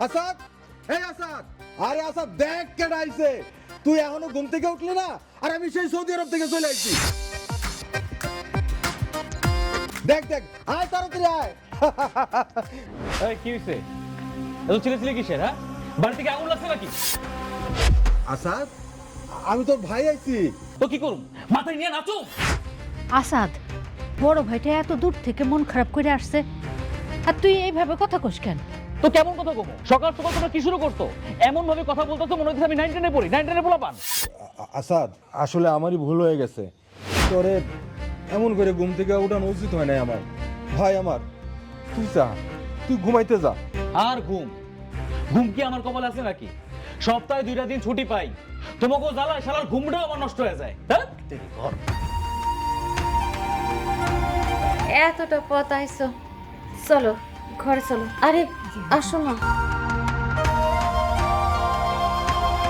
আসাদ, এই আসাদ, আরে আসাদ দেখ কেডা আইছে। তুই এখনো ঘুম থেকে উঠলি না, আর আমি সেই সৌদি আরব থেকে চলে আসছি। দেখ দেখ, আয় তাড়াতাড়ি আয়। এই কি হইছে? এত চিল্লাচিল্লি কিসের? হ্যাঁ, বাড়ি থেকে আগুন লাগছে নাকি? আসাদ, আমি তোর ভাই আইছি। তো কি করুম, মাথায় নিয়ে নাচো? আসাদ, বড় ভাইটা এত দূর থেকে মন খারাপ করে আসছে, আর তুই এইভাবে কথা কস কেন? তো কেমন কথা কমো? সকাল সকাল তোমরা কি শুরু করতো? এমন ভাবে কথা বলতো মনে হচ্ছে আমি 9 টেনে পড়ি, 9 টেনে পোলা পান। আসাদ, আসলে আমারই ভুল হয়ে গেছে। তোরে এমন করে ঘুম থেকে উঠানো উচিত হয় নাই আমার। ভাই আমার, তুই যা, তুই ঘুমাইতে যা। আর ঘুম ঘুম কি আমার কপালে আছে নাকি? সপ্তাহে 2টা দিন ছুটি পাই, তোমাকেও জ্বালায়, শালার ঘুমটাও আমার নষ্ট হয়ে যায়। হ্যাঁ, এতটা পথ আইছো, চলো ঘরে চলো। আরে আসো না।